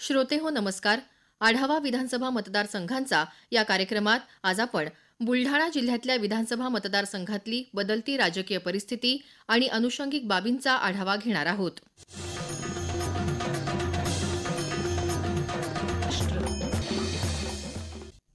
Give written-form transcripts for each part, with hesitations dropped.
श्रोते हो नमस्कार. आढावा विधानसभा मतदारसंघांचा या कार्यक्रमात आज आपण बुलढाणा जिल्ह्यातल्या विधानसभा मतदारसंघातली बदलती राजकीय परिस्थिती आणि अनुषंगिक बाबींचा आढावा घेणार आहोत.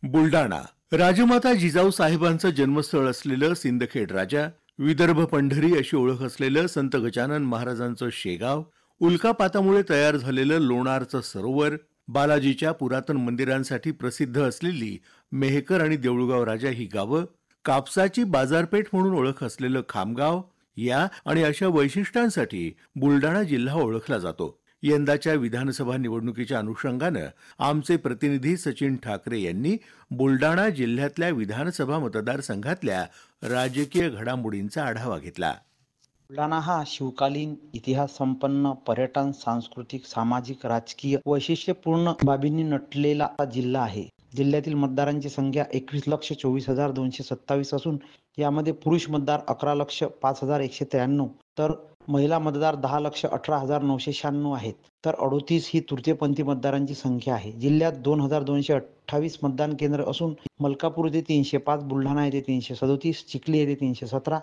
बुलढाणा राजमाता जिजाऊ साहेबांचं जन्मस्थळ असलेलं सिंदखेड राजा, विदर्भ पंढरी अशी ओळख असलेलं संत गजानन महाराजांचं शेगाव, उल्कापातामुळे तयार झालेलं लोणारचं सरोवर, बालाजीच्या पुरातन मंदिरांसाठी प्रसिद्ध असलेली मेहकर आणि देऊळगाव राजा ही गावं, कापसाची बाजारपेठ म्हणून ओळख असलेलं खामगाव, या आणि अशा वैशिष्ट्यांसाठी बुलढाणा जिल्हा ओळखला जातो. यंदाच्या विधानसभा निवडणुकीच्या अनुषंगानं आमचे प्रतिनिधी सचिन ठाकरे यांनी बुलढाणा जिल्ह्यातल्या विधानसभा मतदारसंघातल्या राजकीय घडामोडींचा आढावा घेतला. बुलढाणा हा शिवकालीन इतिहास संपन्न, पर्यटन, सांस्कृतिक, सामाजिक, राजकीय वैशिष्ट्यपूर्ण बाबींनी नटलेला जिल्हा आहे. जिल्ह्यातील मतदारांची संख्या 21,24,227 असून यामध्ये पुरुष मतदार 11,05,193 तर महिला मतदार 10,18,996 आहेत. तर 38 ही तृतीयपंथी मतदारांची संख्या आहे. जिल्ह्यात 2,228 मतदान केंद्र असून मलकापूर येथे 305, बुलढाणा येथे 337, चिखली येथे 317,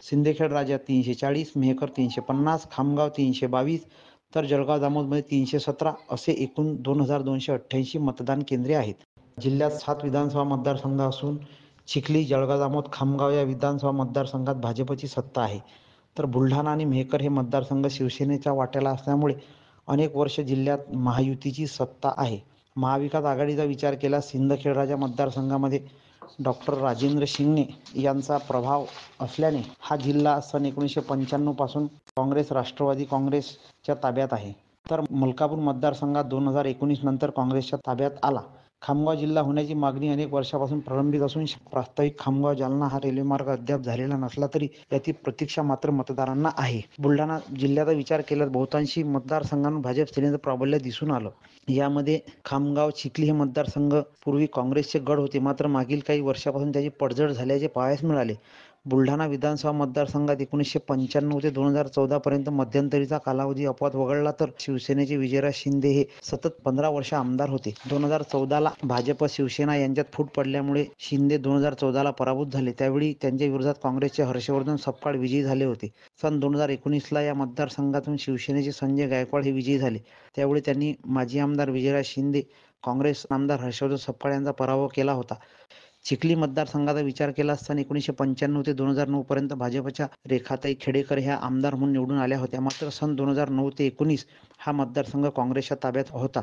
सिंदखेड राजा 340, मेहकर 350, खामगाव 322 तर जळगाव जामोदमध्ये 317 असे एकूण 2,288 मतदान केंद्रे आहेत. जिल्ह्यात 7 विधानसभा मतदारसंघ असून चिखली, जळगाव जामोद, खामगाव या विधानसभा मतदारसंघात भाजपची सत्ता आहे. तर बुलढाणा आणि मेहकर हे मतदारसंघ शिवसेनेच्या वाट्याला असल्यामुळे अनेक वर्ष जिल्ह्यात महायुतीची सत्ता आहे. महाविकास आघाडीचा विचार केला सिंदखेड राजा मतदारसंघामध्ये डॉक्टर राजेंद्र शिंगणे यांचा प्रभाव असल्याने हा जिल्हा सन 1995 पासून काँग्रेस राष्ट्रवादी काँग्रेसच्या ताब्यात आहे. तर मलकापूर मतदारसंघात 2019 नंतर काँग्रेसच्या ताब्यात आला. खामगाव जिल्हा होण्याची मागणी अनेक वर्षापासून प्रलंबित असून प्रास्ताविक खामगाव जालना हा रेल्वेमार्ग अद्याप झालेला नसला तरी याची प्रतीक्षा मात्र मतदारांना आहे. बुलढाणा जिल्ह्याचा विचार केल्यास बहुतांशी मतदारसंघांवर भाजप सेनेचं प्राबल्य दिसून आलं. यामध्ये खामगाव, चिखली हे मतदारसंघ पूर्वी काँग्रेसचे गड होते, मात्र मागील काही वर्षापासून त्याची पडझड झाल्याचे पाहायला मिळाले. बुलढाणा विधानसभा मतदारसंघात 1995 ते 2014 पर्यंत मध्यंतरीचा कालावधी अपवाद वगळला तर शिवसेनेचे विजयराज शिंदे हे सतत 15 वर्ष आमदार होते. 2014ला भाजप शिवसेना यांच्यात फूट पडल्यामुळे शिंदे 2014ला पराभूत झाले. त्यावेळी त्यांच्या विरोधात काँग्रेसचे हर्षवर्धन सपकाळ विजयी झाले होते. सन 2019ला या मतदारसंघातून शिवसेनेचे संजय गायकवाड हे विजयी झाले. त्यावेळी त्यांनी माजी आमदार विजयराज शिंदे, काँग्रेस आमदार हर्षवर्धन सपकाळ यांचा पराभव केला होता. चिखली मतदारसंघाचा विचार केला असताना 1995 ते 2009 पर्यंत भाजपच्या रेखाताई खेडेकर ह्या आमदार म्हणून निवडून आल्या होत्या. मात्र सन 2009 ते 19 हा मतदारसंघ काँग्रेसच्या ताब्यात होता.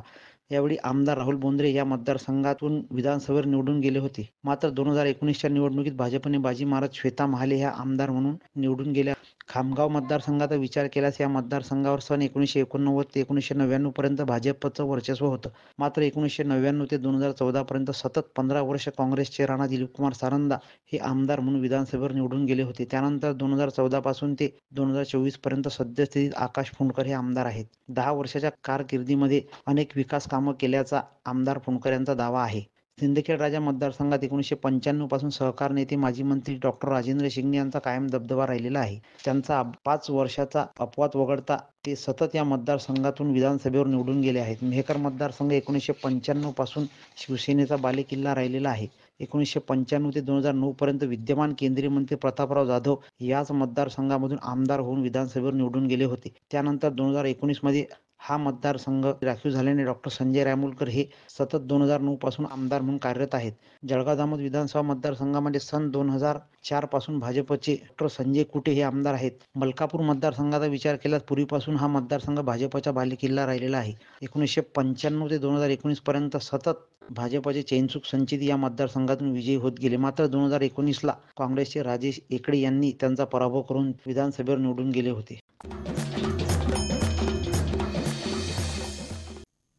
यावेळी आमदार राहुल बोंद्रे या मतदारसंघातून विधानसभेवर निवडून गेले होते. मात्र 2019च्या निवडणुकीत भाजपने बाजी मारत श्वेता महाले ह्या आमदार म्हणून निवडून गेल्या. खामगाव मतदारसंघाचा विचार केल्यास या मतदारसंघावर सन 1989 ते 1999 पर्यंत भाजपचं वर्चस्व होतं. मात्र 1999 ते 2014 पर्यंत सतत 15 वर्ष काँग्रेसचे राणा दिलीपकुमार सारंदा हे आमदार म्हणून विधानसभेवर निवडून गेले होते. त्यानंतर 2014 पासून ते 2024 पर्यंत सद्यस्थितीत आकाश फुंडकर हे आमदार आहेत. 10 वर्षाच्या कारकिर्दीमध्ये अनेक विकास कामं केल्याचा आमदार फुंडकर यांचा दावा आहे. सिंदखेड राजा मतदारसंघात 1995 पासून सहकार नेते माजी मंत्री डॉक्टर राजेंद्र शिंगणे यांचा कायम दबदबा राहिलेला आहे. त्यांचा 5 वर्षाचा अपवाद वगळता ते सतत या मतदारसंघातून विधानसभेवर निवडून गेले आहेत. मेहकर मतदारसंघ 1995 पासून शिवसेनेचा बालेकिल्ला राहिलेला आहे. 1995 ते 2009 पर्यंत विद्यमान केंद्रीय मंत्री प्रतापराव जाधव याच मतदारसंघामधून आमदार होऊन विधानसभेवर निवडून गेले होते. त्यानंतर 2019 मध्ये हा मतदारसंघ राखीव झाल्याने डॉक्टर संजय रायमुलकर हे सतत 2009 पासून आमदार म्हणून कार्यरत आहेत. जळगाव जामोद विधानसभा मतदारसंघामध्ये सन 2004 पासून भाजपचे डॉक्टर संजय कुटे हे आमदार आहेत. मलकापूर मतदारसंघाचा विचार केल्यास पूर्वीपासून हा मतदारसंघ भाजपचा बालेकिल्ला राहिलेला आहे. 1995 ते 2019 पर्यंत सतत भाजपचे चैनसुख संचित या मतदारसंघातून विजयी होत गेले. मात्र 2019ला काँग्रेसचे राजेश एकळे यांनी त्यांचा पराभव करून विधानसभेवर निवडून गेले होते.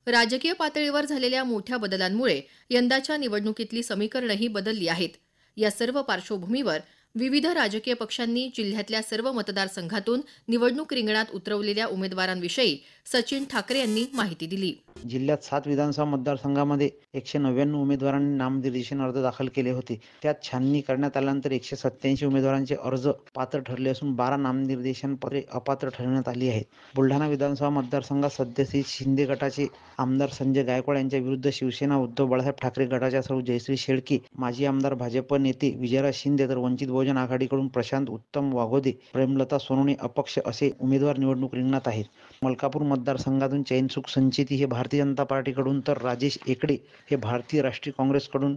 राजकीय पातळीवर झालेल्या मोठ्या बदलांमुळे यंदाच्या निवडणुकीतली समीकरणंही बदलली आहेत. या सर्व पार्श्वभूमीवर विविध राजकीय पक्षांनी जिल्ह्यातल्या सर्व मतदारसंघातून निवडणूक रिंगणात उतरवलेल्या उमेदवारांविषयी सचिन ठाकरे यांनी माहिती दिली. जिल्ह्यात 7 विधानसभा मतदारसंघामध्ये 199 उमेदवारांनी नामनिर्देशन अर्ज दाखल केले होते. त्यात छाननी करण्यात आल्यानंतर 187 उमेदवारांचे अर्ज पात्र ठरले असून 12 नामनिर्देशन पत्रे अपात्र ठरवण्यात आली आहेत. बुलढाणा विधानसभा मतदारसंघात सद्यस्थितीत शिंदे गटाचे आमदार संजय गायकवाड यांच्या विरुद्ध शिवसेना उद्धव बाळासाहेब ठाकरे गटाच्या सौ जयश्री शेळके, माजी आमदार भाजप नेते विजयराज शिंदे तर वंचित बहुजन आघाडीकडून प्रशांत उत्तम वाघोदे, प्रेमलता सोनवणे अपक्ष असे उमेदवार निवडणूक रिंगणात आहेत. मलकापूर मतदारसंघातून चैनसुख संचेती हे भारतीय जनता पार्टीकडून तर राजेश एकडे हे भारतीय राष्ट्रीय काँग्रेसकडून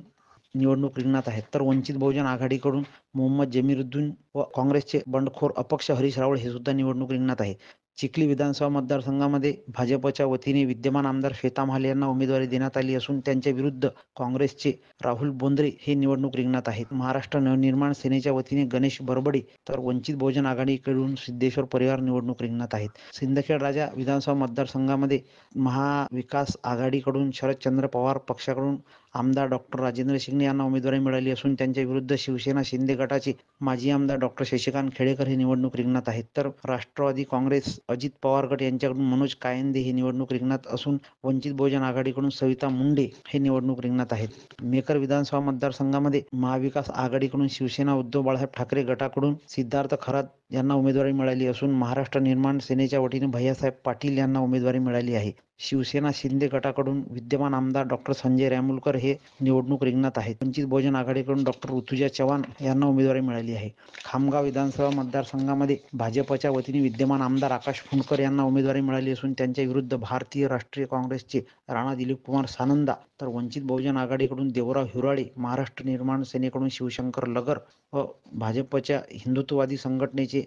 निवडणूक रिंगणात आहेत. तर वंचित बहुजन आघाडीकडून मोहम्मद जमीरुद्दीन व काँग्रेसचे बंडखोर अपक्ष हरीश रावळ हे सुद्धा निवडणूक रिंगणात आहे. चिखली विधानसभा मतदारसंघामध्ये भाजपच्या वतीने विद्यमान आमदार श्वेता महाले यांना उमेदवारी देण्यात आली असून त्यांच्या विरुद्ध काँग्रेसचे राहुल बोंद्रे हे निवडणूक रिंगणात आहेत. महाराष्ट्र नवनिर्माण सेनेच्या वतीने गणेश बरबडे तर वंचित बहुजन आघाडीकडून सिद्धेश्वर परिवार निवडणूक रिंगणात आहेत. सिंदखेड राजा विधानसभा मतदारसंघामध्ये महाविकास आघाडीकडून शरदचंद्र पवार पक्षाकडून आमदार डॉक्टर राजेंद्र शिंगणे यांना उमेदवारी मिळाली असून त्यांच्या विरुद्ध शिवसेना शिंदे गटाचे माजी आमदार डॉक्टर शशिकांत खेडेकर हे निवडणूक रिंगणात आहेत. तर राष्ट्रवादी काँग्रेस अजित पवार गट यांच्याकडून मनोज कायंदे हे निवडणूक रिंगणात असून वंचित बहुजन आघाडीकडून सविता मुंडे हे निवडणूक रिंगणात आहेत. मेकर विधानसभा मतदारसंघामध्ये महाविकास आघाडीकडून शिवसेना उद्धव बाळासाहेब ठाकरे गटाकडून सिद्धार्थ खरात यांना उमेदवारी मिळाली असून महाराष्ट्र निर्माण सेनेच्या वतीने भैयासाहेब पाटील यांना उमेदवारी मिळाली आहे. शिवसेना शिंदे गटाकडून विद्यमान आमदार डॉक्टर संजय रॅमुलकर हे निवडणूक रिंगणात आहेत. वंचित बहुजन आघाडीकडून डॉक्टर ऋतुजा चव्हाण यांना उमेदवारी मिळाली आहे. खामगाव विधानसभा मतदारसंघामध्ये भाजपच्या वतीने विद्यमान आमदार आकाश फुंडकर यांना उमेदवारी मिळाली असून त्यांच्या विरुद्ध भारतीय राष्ट्रीय काँग्रेसचे राणा दिलीप कुमार सानंदा तर वंचित बहुजन आघाडीकडून देवराव हिराळे, महाराष्ट्र निर्माण सेनेकडून शिवशंकर लगर व भाजपच्या हिंदुत्ववादी संघटनेचे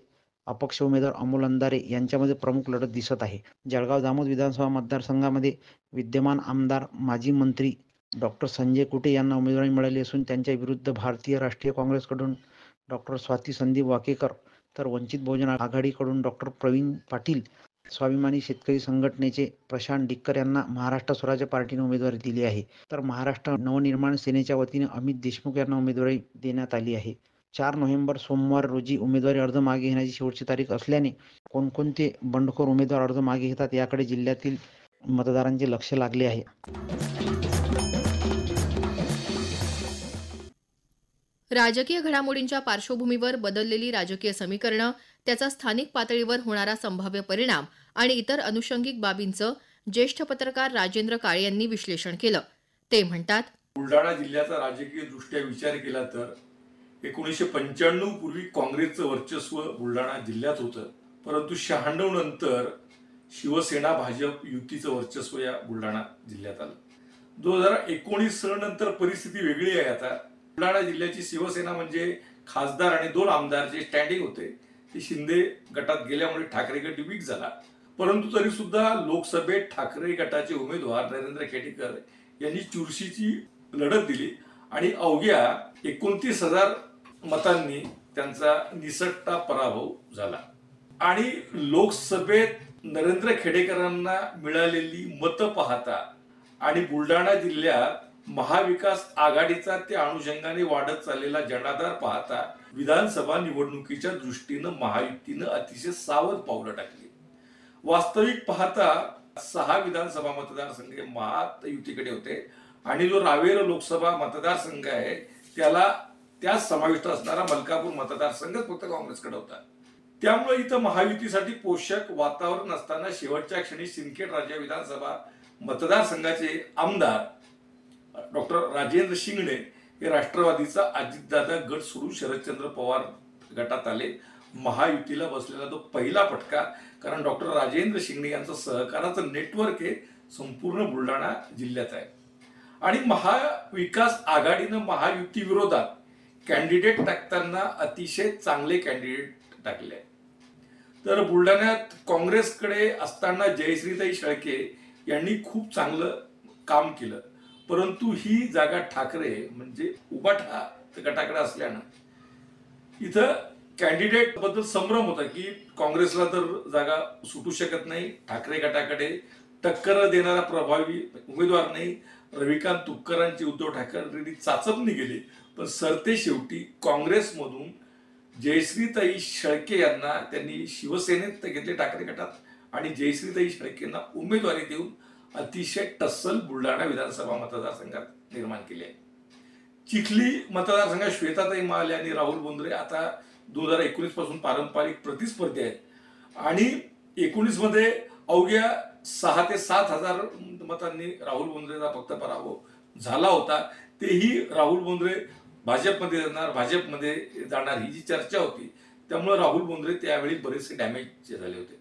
अपक्ष उमेदवार अमोल अंधारे यांच्यामध्ये प्रमुख लढत दिसत आहे. जळगाव जामोद विधानसभा मतदारसंघामध्ये विद्यमान आमदार माजी मंत्री डॉक्टर संजय कुटे यांना उमेदवारी मिळाली असून त्यांच्या विरुद्ध भारतीय राष्ट्रीय काँग्रेसकडून डॉक्टर स्वाती संदीप वाकेकर तर वंचित बहुजन आघाडीकडून डॉक्टर प्रवीण पाटील, स्वाभिमानी शेतकरी संघटनेचे प्रशांत डिक्कर यांना महाराष्ट्र स्वराज्य पार्टीने उमेदवारी दिली आहे. तर महाराष्ट्र नवनिर्माण सेनेच्या वतीने अमित देशमुख यांना उमेदवारी देण्यात आली आहे. 4 नोव्हेंबर सोमवार रोजी उमेदवारी अर्ज मागे घेण्याची शेवटची तारीख असल्याने कोणकोणते बंडखोर उमेदवार अर्ज मागे घेतात याकडे जिल्ह्यातील मतदारांचे लक्ष लागले आहे. राजकीय घडामोडींच्या पार्श्वभूमीवर बदललेली राजकीय समीकरणं, त्याचा स्थानिक पातळीवर होणारा संभाव्य परिणाम आणि इतर अनुषंगिक बाबींचं ज्येष्ठ पत्रकार राजेंद्र काळे यांनी विश्लेषण केलं. ते म्हणतात, बुलढाणा जिल्ह्याचा राजकीय दृष्ट्या विचार केला तर 1995 पूर्वी काँग्रेसचं वर्चस्व बुलढाणा जिल्ह्यात होतं, परंतु 96 नंतर शिवसेना भाजप युतीचं वर्चस्व या बुलढाणा जिल्ह्यात आलं. 2019 नंतर परिस्थिती वेगळी आहे. आता बुलढाणा जिल्ह्याची शिवसेना म्हणजे खासदार आणि 2 आमदार जे स्टँडिंग होते ते शिंदे गटात गेल्यामुळे ठाकरे गट वीक झाला. परंतु तरी सुद्धा लोकसभेत ठाकरे गटाचे उमेदवार नरेंद्र खेडेकर यांनी चुरशीची लढत दिली आणि अवघ्या 29,000 मतांनी त्यांचा निसटता पराभव झाला. आणि लोकसभेत नरेंद्र खेडेकरांना मिळालेली मतं पाहता आणि बुलढाणा जिल्ह्यात महाविकास आघाडीचा त्या अनुषंगाने वाढत चाललेला जनाधार पाहता विधानसभा निवडणुकीच्या दृष्टीनं महायुतीनं अतिशय सावध पावलं टाकली. वास्तविक पाहता 6 विधानसभा मतदारसंघ महायुतीकडे होते आणि जो रावेर लोकसभा मतदारसंघ आहे त्यात समाविष्ट असणारा मलकापूर मतदारसंघच फक्त काँग्रेसकडे होता. त्यामुळे इथं महायुतीसाठी पोषक वातावरण असताना शेवटच्या क्षणी सिंदखेड राजा विधानसभा मतदारसंघाचे आमदार डॉक्टर राजेंद्र शिंगणे हे राष्ट्रवादीचा अजितदादा गट सोडून शरदचंद्र पवार गटात आले. महायुतीला बसलेला तो पहिला फटका, कारण डॉक्टर राजेंद्र शिंगणे यांचं सहकाराचं नेटवर्क हे संपूर्ण बुलढाणा जिल्ह्यात आहे. आणि महाविकास आघाडीनं महायुती विरोधात कॅन्डिडेट टाकताना अतिशय चांगले कॅन्डिडेट टाकले. तर बुलढाण्यात काँग्रेसकडे असताना जयश्रीताई शेळके यांनी खूप चांगलं काम केलं, परंतु ही जागा ठाकरे म्हणजे उबाठा गटाकडे असल्यानं इथं कॅन्डिडेट बद्दल संभ्रम होता की काँग्रेसला तर जागा सुटू शकत नाही, ठाकरे गटाकडे टक्कर देणारा प्रभावी उमेदवार नाही. रविकांत तुपकरांची उद्धव ठाकरेंनी चाचपणी केली, पण सरते शेवटी काँग्रेसमधून जयश्रीताई शेळके यांना त्यांनी शिवसेनेत घेतले ठाकरे गटात आणि जयश्रीताई शेळकेंना उमेदवारी देऊन अतिशय टस्सल बुलढाणा विधानसभा मतदारसंघात निर्माण केली आहे. चिखली मतदारसंघात श्वेताताई महाले आणि राहुल बोंद्रे आता 2019 पासून पारंपरिक प्रतिस्पर्धी आहेत आणि 19 मध्ये अवघ्या 6 ते 7 हजार मतांनी राहुल बोंद्रेचा फक्त पराभव झाला होता. तेही राहुल बोंद्रे भाजपमध्ये जाणार ही जी चर्चा होती, त्यामुळे राहुल बोंद्रे त्यावेळी बरेचसे डॅमेज झाले होते.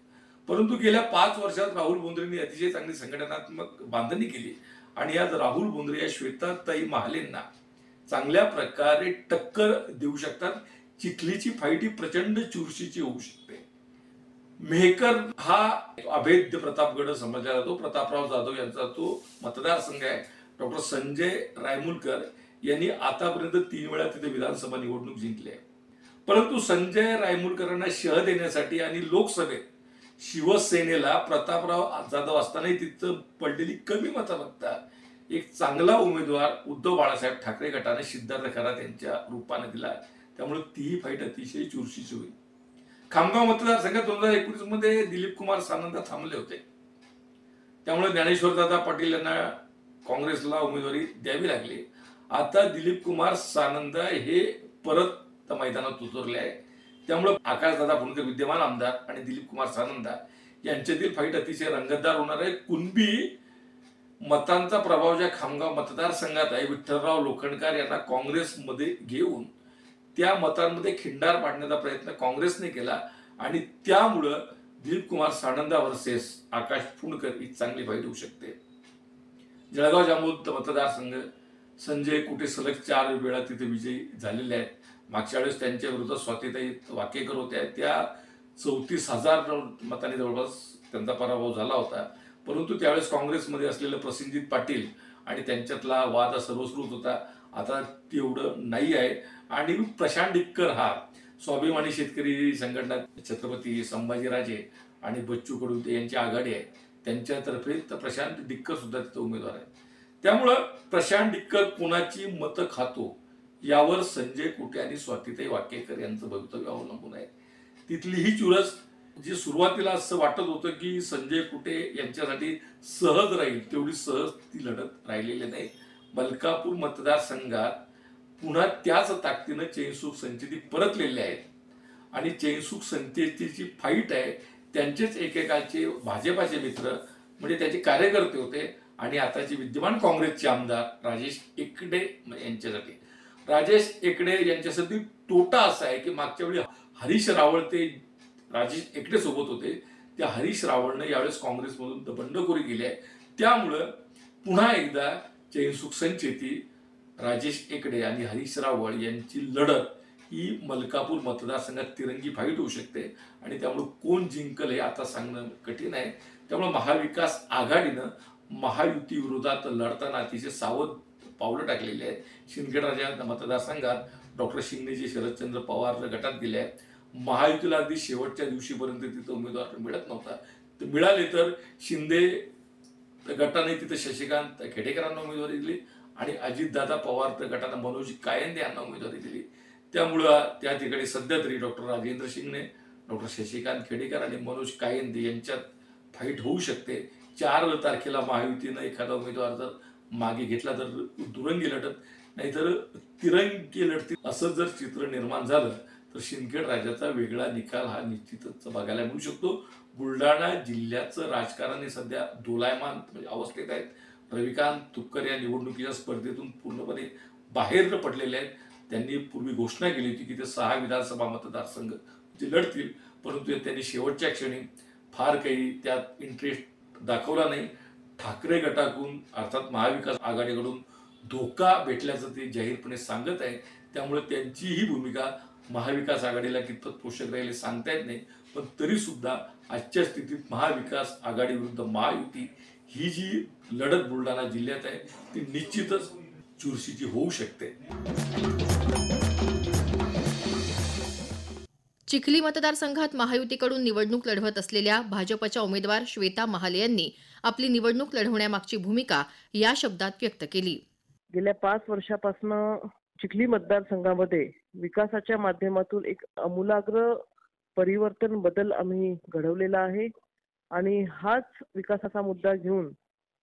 परंतु गेल्या 5 वर्षात राहुल बोंद्रेंनी अतिशय चांगली संघटनात्मक बांधणी केली आणि आज राहुल बोंद्रे या श्वेताताई महालेंना चांगल्या प्रकारे टक्कर देऊ शकतात. चिखलीची फाईट ही प्रचंड चुरशीची होऊ शकते. मेहकर हा अभेद्य प्रतापगड समजला जातो. प्रतापराव जाधव यांचा तो मतदारसंघ आहे. डॉक्टर संजय रायमुलकर यांनी आतापर्यंत 3 वेळा तिथे विधानसभा निवडणूक जिंकली आहे. परंतु संजय रायमुलकरांना शह देण्यासाठी आणि लोकसभेत शिवसेनेला प्रतापराव जाधव असतानाही तिथं पडलेली कमी मतं बघता एक चांगला उमेदवार उद्धव बाळासाहेब ठाकरे गटाने सिद्धार्थ खरात यांच्या रूपाने दिला. त्यामुळे तीही फाईट अतिशय चुरशीची होईल. खामगाव मतदारसंघात 2019 मध्ये दिलीप कुमार सानंदा थांबले होते. त्यामुळे ज्ञानेश्वरदादा पाटील यांना काँग्रेसला उमेदवारी द्यावी लागली. आता दिलीप कुमार सानंदा हे परत मैदानात उतरले आहे. त्यामुळे आकाशदादा पुणकर विद्यमान आमदार आणि दिलीप कुमार सानंदा यांच्यातील फाईट अतिशय रंगतदार होणार आहे. कुणबी मतांचा प्रभाव ज्या खामगाव मतदारसंघात आहे, विठ्ठलराव लोखंडकर यांना काँग्रेसमध्ये घेऊन त्या मतांमध्ये खिंडार पाडण्याचा प्रयत्न काँग्रेसने केला आणि त्यामुळं दिलीप कुमार सानंदा वर्सेस आकाश पुणकर ही चांगली फाईट होऊ शकते. जळगाव जामोद मतदारसंघ संजय कुठे सलग 4 वेळा तिथे विजयी झालेले आहेत. मागच्या वेळेस त्यांच्या विरुद्ध स्वातीताई वाकेकर होत्या. त्या 34,000 मतांनी जवळपास त्यांचा पराभव झाला होता. परंतु त्यावेळेस काँग्रेसमध्ये असलेलं प्रसिंजित पाटील आणि त्यांच्यातला वाद सर्वश्रुत होता. आता तेवढं नाही आहे आणि प्रशांत डिक्कर हा स्वाभिमानी शेतकरी संघटना छत्रपती संभाजीराजे आणि बच्चू कडू यांची आघाडी आहे. त्यांच्यातर्फे तर प्रशांत डिक्कर सुद्धा तिथं उमेदवार आहे. त्यामुळं प्रशांत डिक्कर कोणाची मतं खातो यावर संजय कुटे आणि स्वातीताई वाकेकर यांचं भवितव्य अवलंबून आहे. तिथली ही चुरस जी सुरुवातीला असं वाटत होतं की संजय कुटे यांच्यासाठी सहज राहील, तेवढी सहज ती लढत राहिलेली नाही. मलकापूर मतदारसंघात पुन्हा त्याच ताकदीनं चैनसुख संचेती परतलेले आहेत आणि चैनसुख संचेतीची जी फाईट आहे त्यांचेच एकेकाचे भाजपाचे मित्र म्हणजे त्याचे कार्यकर्ते होते आणि आताचे विद्यमान काँग्रेसचे आमदार राजेश एकडे यांच्यासाठी. राजेश एकडे यांच्यासाठी तोटा असा आहे की मागच्या वेळी हरीश रावळ ते राजेश एकडे सोबत होते. त्या हरीश रावळने यावेळेस काँग्रेसमधून बंडखोरी केली आहे. त्यामुळं पुन्हा एकदा चैनसुख संचेती, राजेश एकडे आणि हरीश रावळ यांची लढत ही मलकापूर मतदारसंघात तिरंगी फाईट होऊ शकते आणि त्यामुळे कोण जिंकल हे आता सांगणं कठीण आहे. त्यामुळे महाविकास आघाडीनं महायुती विरोधात लढताना अतिशय सावध पावलं टाकलेली आहेत. शिंदखेडराजा मतदारसंघात डॉक्टर शिंगणेजी शरदचंद्र पवार गटात गेले आहेत. महायुतीला अगदी शेवटच्या दिवशीपर्यंत तिथं उमेदवार मिळत नव्हता. तर मिळाले तर शिंदे गटाने तिथं शशिकांत खेडेकरांना उमेदवारी दिली आणि अजितदादा पवार गटानं मनोज कायंदे यांना उमेदवारी दिली. त्यामुळं त्या ठिकाणी सध्या तरी डॉक्टर राजेंद्र शिंगणे, डॉक्टर शशिकांत खेडेकर आणि मनोज कायंदे यांच्यात फाईट होऊ शकते. 4 तारखेला महायुतीनं एखादा उमेदवार जर मागे घेतला तर दुरंगी लढत, नाहीतर तिरंगी लढती असं जर चित्र निर्माण झालं तर शिंदखेड राजाचा वेगळा निकाल हा निश्चितच बघायला मिळू शकतो. बुलढाणा जिल्ह्याचं राजकारण हे सध्या दोलायमान म्हणजे अवस्थेत आहेत. रविकांत तुपकर या निवडणुकीच्या स्पर्धेतून पूर्णपणे बाहेर पडलेले आहेत. त्यांनी पूर्वी घोषणा केली होती की ते 6 विधानसभा मतदारसंघ जे लढतील, परंतु त्यांनी शेवटच्या क्षणी फार काही त्यात इंटरेस्ट दाखवला नाही. ठाकरे गटाकडून अर्थात महाविकास आघाडीकडून धोका भेटल्याचं ते जाहीरपणे सांगत आहे. त्यामुळे त्यांची ही भूमिका महाविकास आघाडीला कितपत पोषक राहील सांगता येत नाही. पण तरी सुद्धा आजच्या स्थितीत महाविकास आघाडी विरुद्ध महायुती ही जी लढत बुलढाणा जिल्ह्यात आहे ती निश्चितच चुरशीची होऊ शकते. चिखली मतदारसंघात महायुतीकडून निवडणूक लढवत असलेल्या भाजपच्या उमेदवार श्वेता महाले यांनी आपली निवडणूक लढवण्यामागची भूमिका या शब्दात व्यक्त केली. गेल्या 5 वर्षापासून चिखली मतदारसंघामध्ये विकासाच्या माध्यमातून एक आमूलाग्र बदल आम्ही घडवलेला आहे आणि हाच विकासाचा मुद्दा घेऊन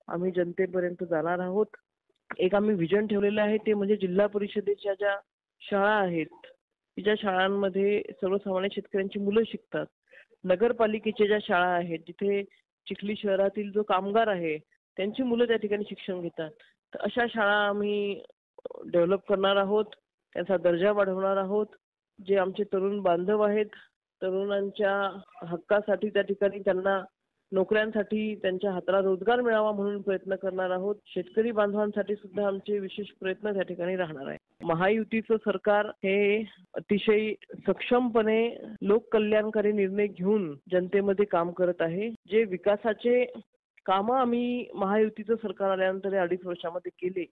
आम्ही जनतेपर्यंत जाणार आहोत. एक आम्ही व्हिजन ठेवलेलं आहे, ते म्हणजे जिल्हा परिषदेच्या ज्या शाळा आहेत, की ज्या शाळांमध्ये सर्वसामान्य शेतकऱ्यांची मुलं शिकतात. नगरपालिकेच्या ज्या शाळा आहेत, जिथे चिखली शहरातील जो कामगार आहे, त्यांची मुलं त्या ठिकाणी शिक्षण घेतात. तर अशा शाळा आम्ही डेव्हलप करणार आहोत, त्यांचा दर्जा वाढवणार आहोत. जे आमचे तरुण बांधव आहेत, तरुणांच्या हक्कासाठी त्या ठिकाणी त्यांना नोकऱ्यांसाठी त्यांच्या हाताला रोजगार मिळावा म्हणून प्रयत्न करणार आहोत. शेतकरी बांधवांसाठी सुद्धा आमचे विशेष प्रयत्न त्या ठिकाणी राहणार आहे. महायुतीचं सरकार हे अतिशय सक्षमपणे लोककल्याणकारी निर्णय घेऊन जनतेमध्ये काम करत आहे. जे विकासाचे कामं आम्ही महायुतीचं सरकार आल्यानंतर या 2.5 वर्षामध्ये केले,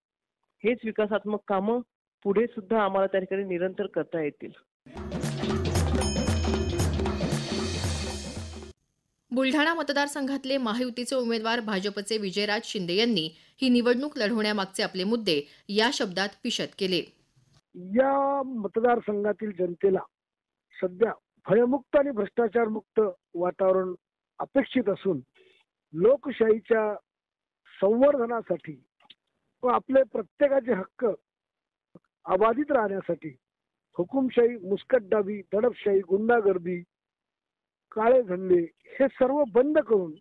हेच विकासात्मक कामं पुढे सुद्धा आम्हाला त्या ठिकाणी निरंतर करता येतील. बुलढाणा मतदारसंघातले महायुतीचे उमेदवार भाजपचे विजयराज शिंदे यांनी ही निवडणूक लढवण्यामागचे आपले मुद्दे या शब्दात विशद केले. या मतदारसंघातील जनतेला सध्या भयमुक्त आणि भ्रष्टाचारमुक्त वातावरण अपेक्षित असून लोकशाहीच्या संवर्धनासाठी व आपले प्रत्येकाचे हक्क अबाधित राहण्यासाठी हुकुमशाही, मुस्कटदाबी, दडपशाही, गुंडागर्दी, काळे धंदे हे सर्व बंद करून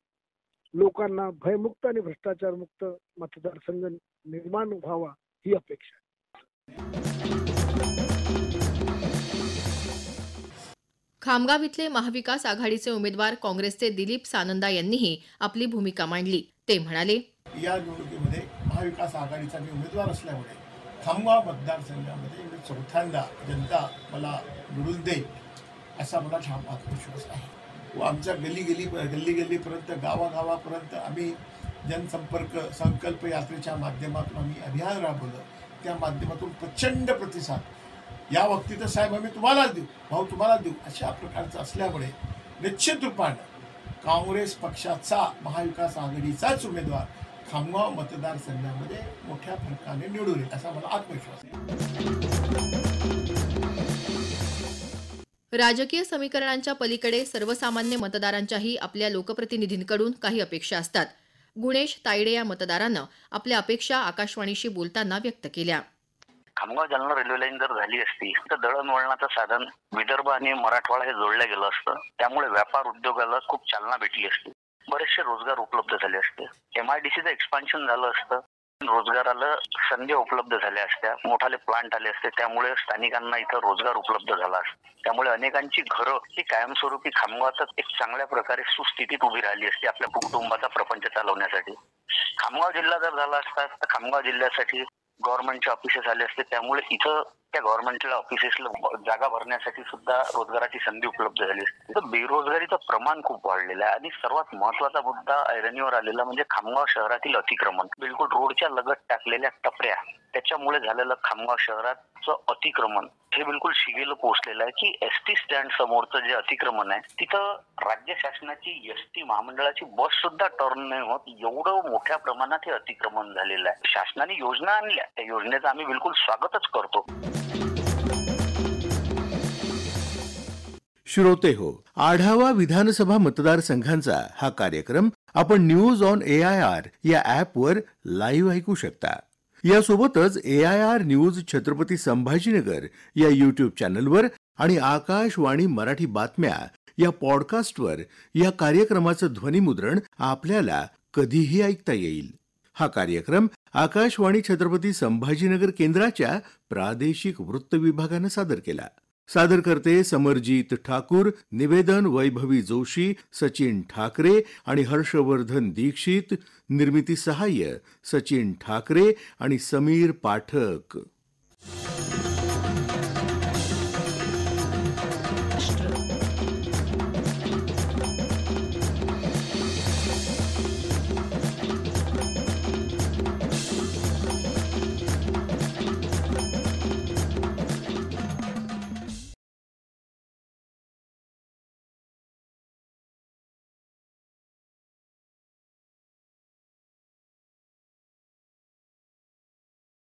लोकांना भयमुक्त आणि भ्रष्टाचारमुक्त मतदारसंघ निर्माण व्हावा ही अपेक्षा आहे. खामगाव इथले महाविकास आघाडीचे उमेदवार काँग्रेसचे दिलीप सानंदा यांनीही आपली भूमिका मांडली. ते म्हणाले, या निवडणुकीमध्ये महाविकास आघाडीचा मी उमेदवार असल्यामुळे खामगाव मतदारसंघामध्ये मी चौथ्यांदा जनता मला निवडून देईल असा मला ठाम आत्मविश्वास आहे. व आमच्या गल्लीपर्यंत, गावागावापर्यंत आम्ही जनसंपर्क संकल्प यात्रेच्या माध्यमातून आम्ही अभियान राबवलं. त्या माध्यमातून प्रचंड प्रतिसाद या वक्ती तर साहेब आम्ही तुम्हाला देऊ, भाऊ तुम्हाला देऊ अशा प्रकारचं असल्यामुळे निश्चित रूपानं काँग्रेस पक्षाचा महाविकास आघाडीचाच उमेदवार खामगाव मतदारसंघामध्ये मोठ्या फरकाने निवडून येईल असा मला आत्मविश्वास आहे. राजकीय समीकरणांच्या पलीकडे सर्वसामान्य मतदारांच्याही आपल्या लोकप्रतिनिधींकडून काही अपेक्षा असतात. गुणेश तायडे या मतदारानं आपल्या अपेक्षा आकाशवाणीशी बोलताना व्यक्त केल्या. खामगाव जालना रेल्वे लाईन जर झाली असती तर दळणवळणाचं साधन विदर्भ आणि मराठवाडा हे जोडलं गेलं असतं. त्यामुळे व्यापार उद्योगाला खूप चालना भेटली असती. बरेचसे रोजगार उपलब्ध झाले असते. MIDCचं एक्सपान्शन झालं असतं. रोजगाराला संधी उपलब्ध झाल्या असत्या. मोठाले प्लांट आले असते. त्यामुळे स्थानिकांना इथं रोजगार उपलब्ध झाला असता. त्यामुळे अनेकांची घरं ही कायमस्वरूपी खामगावातच एक चांगल्या प्रकारे सुस्थितीत उभी राहिली असती आपल्या कुटुंबाचा प्रपंच चालवण्यासाठी. खामगाव जिल्हा जर झाला असता तर खामगाव जिल्ह्यासाठी गव्हर्नमेंटचे ऑफिसेस आले असते. त्यामुळे इथं त्या गव्हर्नमेंटच्या ऑफिसेसला जागा भरण्यासाठी सुद्धा रोजगाराची संधी उपलब्ध झाली असते. तर बेरोजगारीचं प्रमाण खूप वाढलेलं आहे. आणि सर्वात महत्वाचा मुद्दा ऐरणीवर आलेला म्हणजे खामगाव शहरातील अतिक्रमण. बिलकुल रोडच्या लगत टाकलेल्या टपऱ्या, त्याच्यामुळे झालेलं खामगाव शहराचं अतिक्रमण हे बिलकुल शिगेला पोहोचलेलं आहे की ST स्टँड समोरचं जे अतिक्रमण आहे तिथं राज्य शासनाची ST महामंडळाची बस सुद्धा टर्न नाही होत, एवढं मोठ्या प्रमाणात हे अतिक्रमण झालेलं आहे. शासनाने योजना आणल्या, त्या योजनेचं आम्ही बिलकुल स्वागतच करतो. श्रोते हो, आढावा विधानसभा मतदारसंघांचा हा कार्यक्रम आपण न्यूज ऑन AIR या ॲपवर लाईव्ह ऐकू शकता. यासोबतच AIR न्यूज छत्रपती संभाजीनगर या YouTube चॅनलवर आणि आकाशवाणी मराठी बातम्या या पॉडकास्टवर या कार्यक्रमाचं ध्वनिमुद्रण आपल्याला कधीही ऐकता येईल. हा कार्यक्रम आकाशवाणी छत्रपती संभाजीनगर केंद्राच्या प्रादेशिक वृत्त विभागानं सादर केला. सादरकर्ते समरजीत ठाकूर, निवेदन वैभवी जोशी, सचिन ठाकरे आणि हर्षवर्धन दीक्षित, निर्मिती सहाय्य सचिन ठाकरे आणि समीर पाठक.